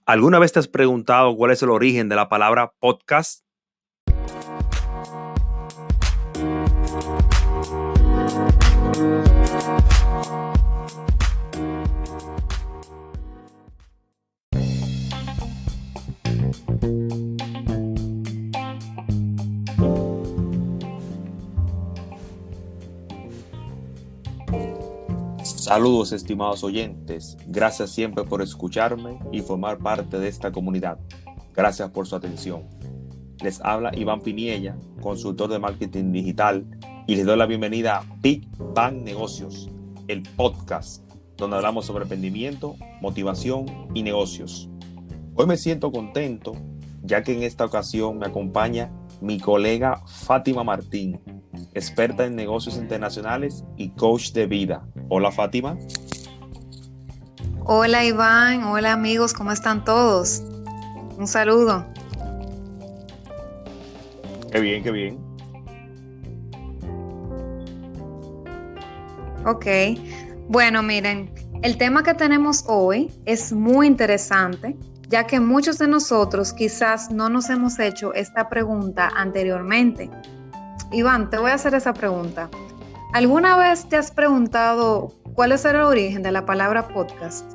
¿Alguna vez te has preguntado cuál es el origen de la palabra podcast? Saludos, estimados oyentes. Gracias siempre por escucharme y formar parte de esta comunidad. Gracias por su atención. Les habla Iván Piniella, consultor de marketing digital, y les doy la bienvenida a Big Bang Negocios, el podcast donde hablamos sobre emprendimiento, motivación y negocios. Hoy me siento contento, ya que en esta ocasión me acompaña mi colega Fátima Martín, experta en negocios internacionales y coach de vida. Hola, Fátima. Hola, Iván. Hola, amigos. ¿Cómo están todos? Un saludo. Qué bien, qué bien. Ok. Bueno, miren, el tema que tenemos hoy es muy interesante, ya que muchos de nosotros quizás no nos hemos hecho esta pregunta anteriormente. Iván, te voy a hacer esa pregunta. ¿Alguna vez te has preguntado cuál es el origen de la palabra podcast?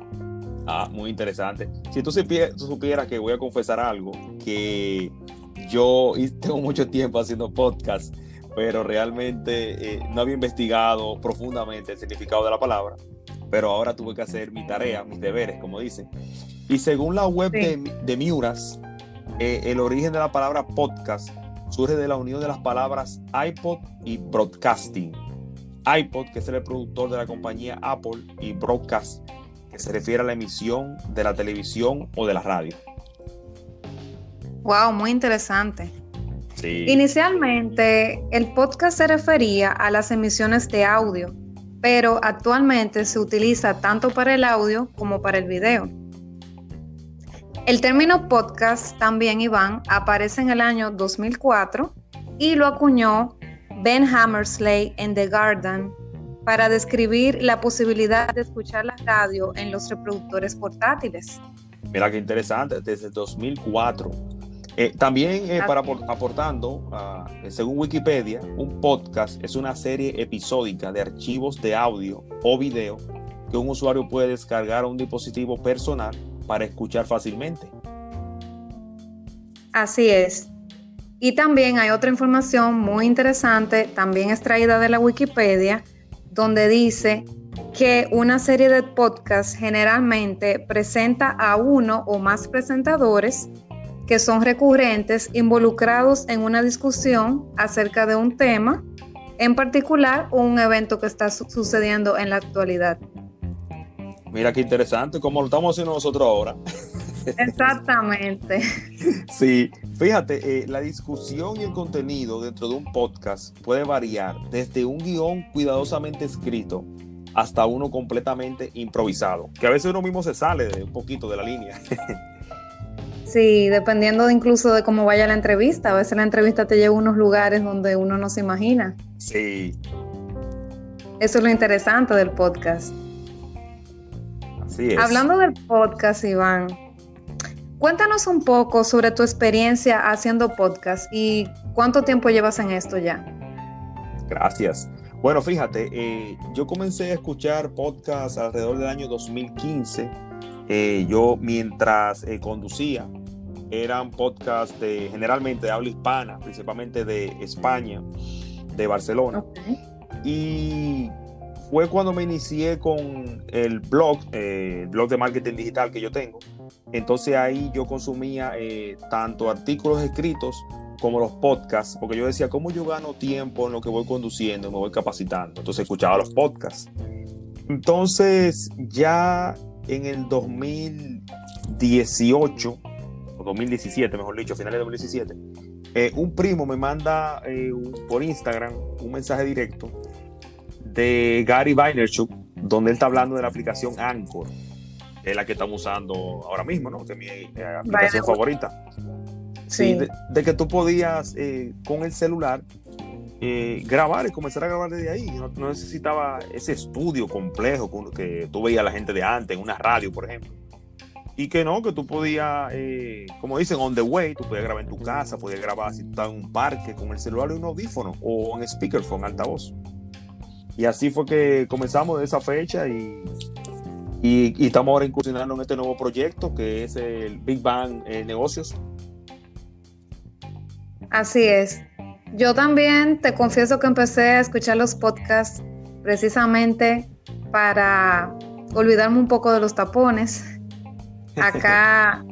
Muy interesante. Si tú supieras que voy a confesar algo, que yo tengo mucho tiempo haciendo podcast, pero realmente no había investigado profundamente el significado de la palabra, pero ahora tuve que hacer mi tarea, mis deberes, como dicen. Y según la web de Miuras, el origen de la palabra podcast surge de la unión de las palabras iPod y broadcasting. iPod, que es el productor de la compañía Apple, y broadcast, que se refiere a la emisión de la televisión o de la radio. Wow, muy interesante. Sí. Inicialmente, el podcast se refería a las emisiones de audio, pero actualmente se utiliza tanto para el audio como para el video. El término podcast también, Iván, aparece en el año 2004 y lo acuñó Ben Hammersley en The Guardian para describir la posibilidad de escuchar la radio en los reproductores portátiles. Mira qué interesante, desde 2004. También aportando, según Wikipedia, un podcast es una serie episódica de archivos de audio o video que un usuario puede descargar a un dispositivo personal para escuchar fácilmente. Así es. Y también hay otra información muy interesante, también extraída de la Wikipedia, donde dice que una serie de podcasts generalmente presenta a uno o más presentadores que son recurrentes, involucrados en una discusión acerca de un tema en particular o un evento que está sucediendo en la actualidad. Mira qué interesante, como lo estamos haciendo nosotros ahora. Exactamente. Sí, fíjate, la discusión y el contenido dentro de un podcast puede variar desde un guión cuidadosamente escrito hasta uno completamente improvisado, que a veces uno mismo se sale de un poquito de la línea. Sí, dependiendo incluso de cómo vaya la entrevista. A veces la entrevista te lleva a unos lugares donde uno no se imagina. Sí. Eso es lo interesante del podcast. Así es. Hablando del podcast, Iván, cuéntanos un poco sobre tu experiencia haciendo podcast y cuánto tiempo llevas en esto ya. Gracias. Bueno, fíjate, yo comencé a escuchar podcasts alrededor del año 2015. Yo mientras conducía, eran podcasts generalmente de habla hispana, principalmente de España, de Barcelona. Okay. Y fue cuando me inicié con el blog de marketing digital que yo tengo. Entonces ahí yo consumía tanto artículos escritos como los podcasts, porque yo decía, ¿cómo yo gano tiempo en lo que voy conduciendo y me voy capacitando? Entonces escuchaba los podcasts. Entonces ya en el 2018, o 2017 mejor dicho, finales de 2017, un primo me manda por Instagram un mensaje directo de Gary Vaynerchuk, donde él está hablando de la aplicación Anchor, que es la que estamos usando ahora mismo, ¿no? Que es mi aplicación favorita. Sí, de que tú podías con el celular grabar y comenzar a grabar desde ahí. No necesitaba ese estudio complejo que tú veías a la gente de antes en una radio, por ejemplo. Y que no, que tú podías, como dicen, on the way, tú podías grabar en tu casa, podías grabar si tú estás en un parque con el celular y un audífono o en speakerphone, altavoz. Y así fue que comenzamos de esa fecha y estamos ahora incursionando en este nuevo proyecto que es el Big Bang Negocios. Así es. Yo también te confieso que empecé a escuchar los podcasts precisamente para olvidarme un poco de los tapones. Acá,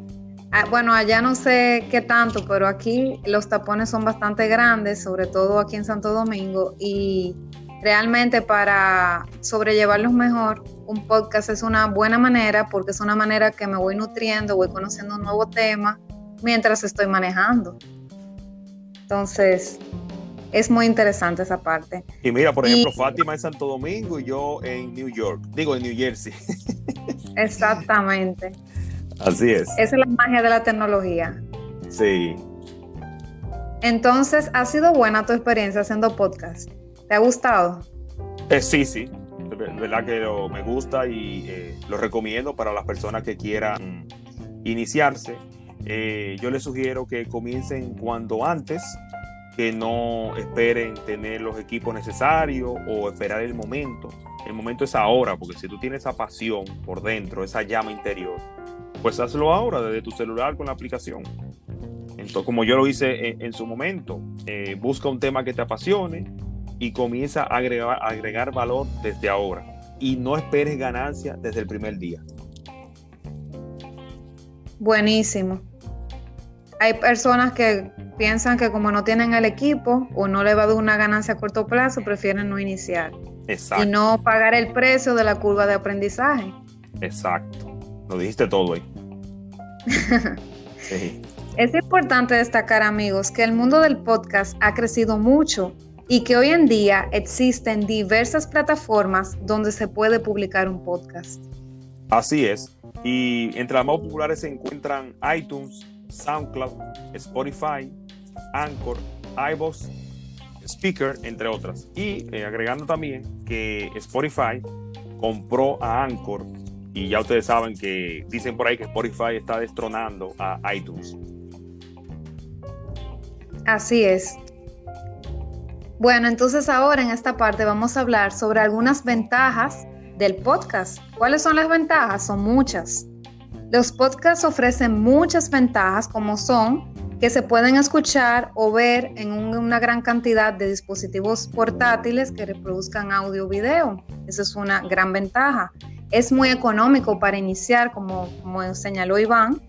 bueno, allá no sé qué tanto, pero aquí los tapones son bastante grandes, sobre todo aquí en Santo Domingo, y realmente para sobrellevarlos mejor, un podcast es una buena manera porque es una manera que me voy nutriendo, voy conociendo un nuevo tema mientras estoy manejando. Entonces, es muy interesante esa parte. Y mira, por ejemplo, Fátima en Santo Domingo y yo en New York, digo en New Jersey. Exactamente. Así es. Esa es la magia de la tecnología. Sí. Entonces, ¿ha sido buena tu experiencia haciendo podcast? ¿Te ha gustado? Sí. De verdad que me gusta y lo recomiendo para las personas que quieran iniciarse. Yo les sugiero que comiencen cuanto antes, que no esperen tener los equipos necesarios o esperar el momento. El momento es ahora, porque si tú tienes esa pasión por dentro, esa llama interior, pues hazlo ahora desde tu celular con la aplicación. Entonces, como yo lo hice en su momento, busca un tema que te apasione y comienza a agregar valor desde ahora. Y no esperes ganancia desde el primer día. Buenísimo. Hay personas que piensan que como no tienen el equipo o no le va a dar una ganancia a corto plazo, prefieren no iniciar. Exacto. Y no pagar el precio de la curva de aprendizaje. Exacto. Lo dijiste todo ahí. Sí. Es importante destacar, amigos, que el mundo del podcast ha crecido mucho y que hoy en día existen diversas plataformas donde se puede publicar un podcast. Así es. Y entre las más populares se encuentran iTunes, SoundCloud, Spotify, Anchor, iVoox, Speaker, entre otras. Y agregando también que Spotify compró a Anchor y ya ustedes saben que dicen por ahí que Spotify está destronando a iTunes. Así es. Bueno, entonces ahora en esta parte vamos a hablar sobre algunas ventajas del podcast. ¿Cuáles son las ventajas? Son muchas. Los podcasts ofrecen muchas ventajas, como son que se pueden escuchar o ver en una gran cantidad de dispositivos portátiles que reproduzcan audio o video. Esa es una gran ventaja. Es muy económico para iniciar, como señaló Iván,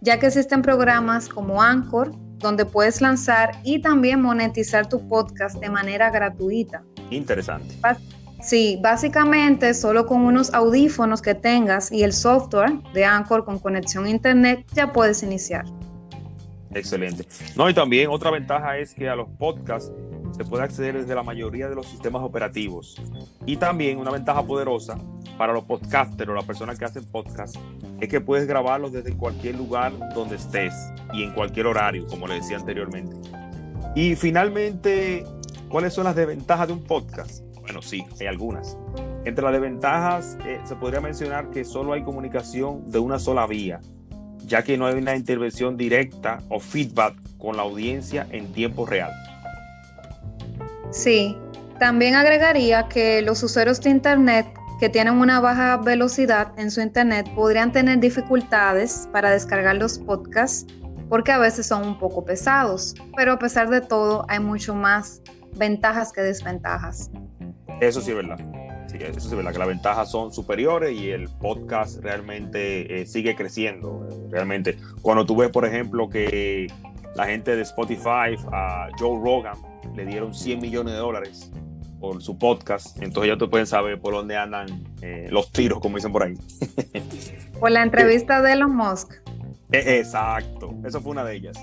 ya que existen programas como Anchor, donde puedes lanzar y también monetizar tu podcast de manera gratuita. Interesante. Sí, básicamente solo con unos audífonos que tengas y el software de Anchor con conexión a internet ya puedes iniciar. Excelente. No, y también otra ventaja es que a los podcasts se puede acceder desde la mayoría de los sistemas operativos. Y también una ventaja poderosa para los podcasters o las personas que hacen podcast es que puedes grabarlos desde cualquier lugar donde estés y en cualquier horario, como le decía anteriormente. Y finalmente, ¿cuáles son las desventajas de un podcast? Bueno, sí, hay algunas. Entre las desventajas se podría mencionar que solo hay comunicación de una sola vía, ya que no hay una intervención directa o feedback con la audiencia en tiempo real. Sí, también agregaría que los usuarios de internet que tienen una baja velocidad en su internet podrían tener dificultades para descargar los podcasts porque a veces son un poco pesados, pero a pesar de todo hay mucho más ventajas que desventajas. Eso sí es verdad. Sí, eso sí es verdad, que las ventajas son superiores y el podcast realmente sigue creciendo. Realmente, cuando tú ves, por ejemplo, que la gente de Spotify a Joe Rogan le dieron $100 millones por su podcast, entonces ya tú puedes saber por dónde andan los tiros, como dicen por ahí. Por la entrevista de Elon Musk. Exacto, eso fue una de ellas.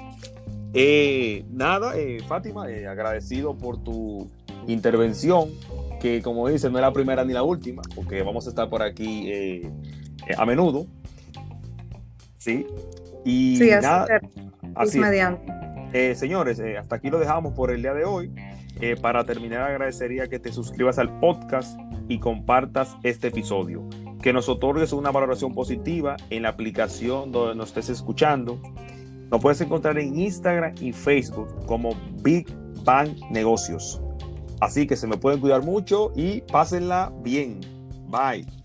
Fátima, agradecido por tu intervención, que como dicen no es la primera ni la última, porque vamos a estar por aquí a menudo. Sí, y sí, nada, así es. Mediante. Señores, hasta aquí lo dejamos por el día de hoy. Para terminar, agradecería que te suscribas al podcast y compartas este episodio. que nos otorgues una valoración positiva en la aplicación donde nos estés escuchando. Nos puedes encontrar en Instagram y Facebook como Big Bang Negocios. Así que se me pueden cuidar mucho y pásenla bien. Bye.